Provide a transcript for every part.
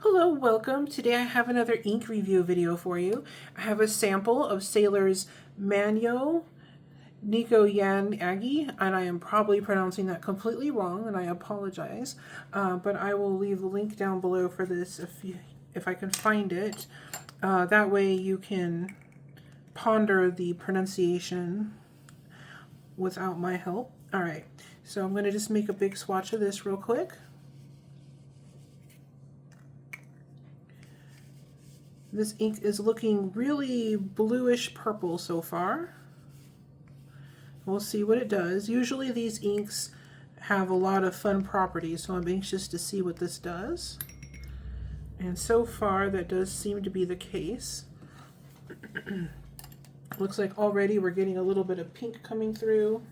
Hello, welcome. Today I have another ink review video for you. I have a sample of Sailor's Manyo Nekoyanagi, and I am probably pronouncing that completely wrong, and I apologize. But I will leave the link down below for this if I can find it. That way you can ponder the pronunciation without my help. All right, so I'm going to just make a big swatch of this real quick. This ink is looking really bluish purple so far. We'll see what it does. Usually these inks have a lot of fun properties, so I'm anxious to see what this does. And so far that does seem to be the case. Looks like already we're getting a little bit of pink coming through.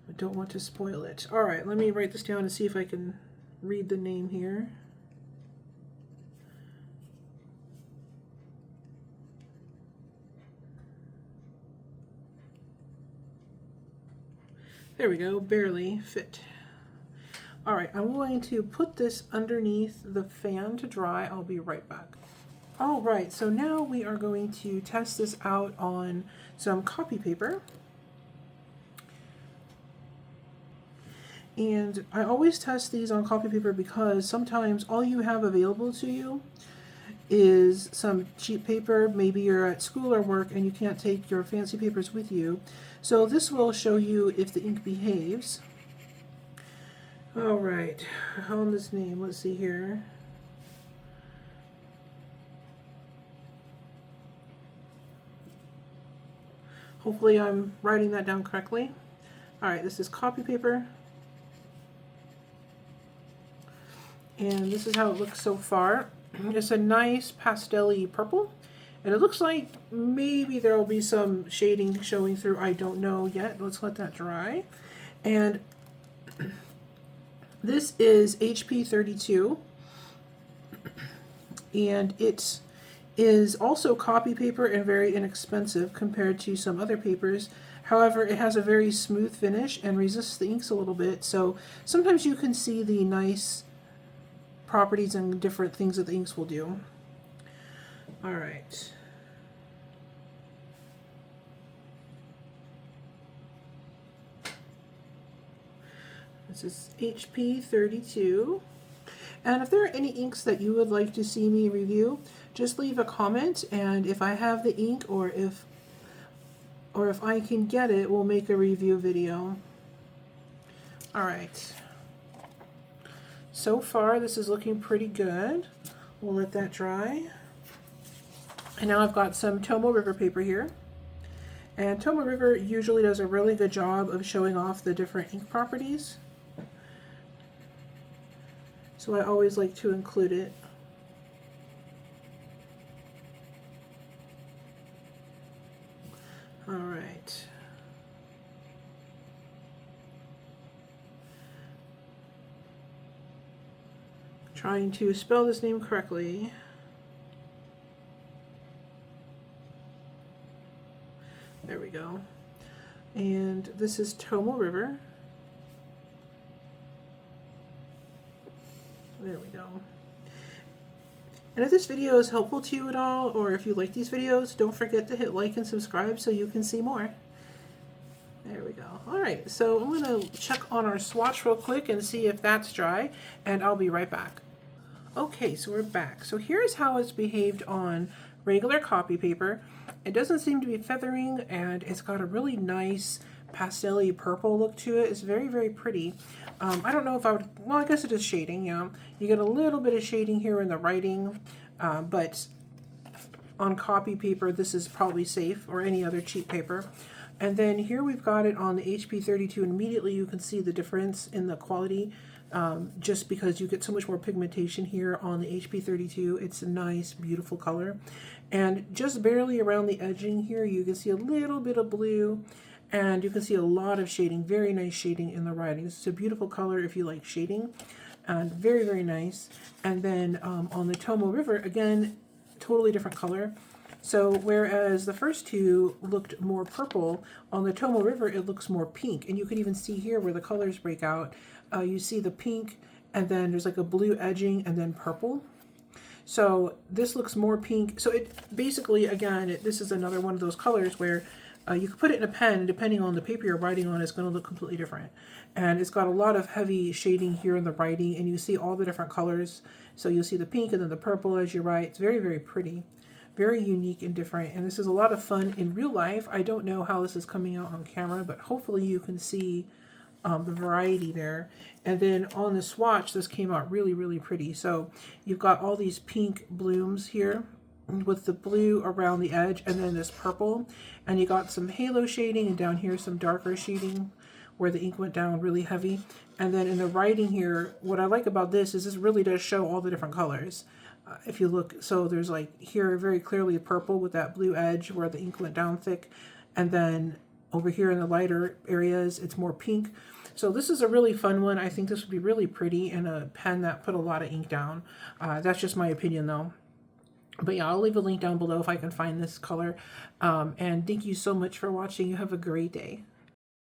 I don't want to spoil it. All right, let me write this down and see if I can read the name here. There we go, barely fit. All right, I'm going to put this underneath the fan to dry. I'll be right back. All right, so now we are going to test this out on some copy paper. And I always test these on copy paper because sometimes all you have available to you is some cheap paper. Maybe you're at school or work and you can't take your fancy papers with you. So this will show you if the ink behaves. All right, on this name, let's see here. Hopefully I'm writing that down correctly. All right, this is copy paper. And this is how it looks so far. It's a nice pastel-y purple. And it looks like maybe there will be some shading showing through. I don't know yet. Let's let that dry. And this is HP 32. And it is also copy paper and very inexpensive compared to some other papers. However, it has a very smooth finish and resists the inks a little bit. So sometimes you can see the nice properties and different things that the inks will do. All right. This is HP 32. And if there are any inks that you would like to see me review, just leave a comment, and if I have the ink or if I can get it, we'll make a review video. All right. So far, this is looking pretty good. We'll let that dry. And now I've got some Tomoe River paper here. And Tomoe River usually does a really good job of showing off the different ink properties. So I always like to include it. All right. Trying to spell this name correctly. There we go. And this is Tomoe River. There we go. And if this video is helpful to you at all, or if you like these videos, don't forget to hit like and subscribe so you can see more. There we go. All right, so I'm going to check on our swatch real quick and see if that's dry, and I'll be right back. Okay, so we're back. So here's how it's behaved on regular copy paper. It doesn't seem to be feathering, and it's got a really nice pastel-y purple look to it. It's very, very pretty. I don't know if I would, well, I guess it is shading, yeah. You get a little bit of shading here in the writing, but on copy paper, this is probably safe, or any other cheap paper. And then here we've got it on the HP 32, and immediately you can see the difference in the quality, just because you get so much more pigmentation here on the HP 32. It's a nice, beautiful color. And just barely around the edging here, you can see a little bit of blue, and you can see a lot of shading, very nice shading in the writing. This is a beautiful color if you like shading, and very, very nice. And then on the Tomoe River, again, totally different color. So whereas the first two looked more purple, on the Tomoe River it looks more pink. And you can even see here where the colors break out. You see the pink, and then there's like a blue edging, and then purple. So this looks more pink. So it basically, again, this is another one of those colors where you can put it in a pen, and depending on the paper you're writing on, it's going to look completely different. And it's got a lot of heavy shading here in the writing, and you see all the different colors. So you'll see the pink and then the purple as you write. It's very, very pretty. Very unique and different. And this is a lot of fun in real life. I don't know how this is coming out on camera, but hopefully you can see the variety there. And then on the swatch, this came out really, really pretty. So you've got all these pink blooms here with the blue around the edge, and then this purple, and you got some halo shading, and down here some darker shading where the ink went down really heavy. And then in the writing here, what I like about this is this really does show all the different colors. If you look, so there's like here very clearly purple with that blue edge where the ink went down thick, and then over here in the lighter areas it's more pink. So this is a really fun one. I think this would be really pretty in a pen that put a lot of ink down. That's just my opinion though. But yeah, I'll leave a link down below if I can find this color. And thank you so much for watching. You have a great day.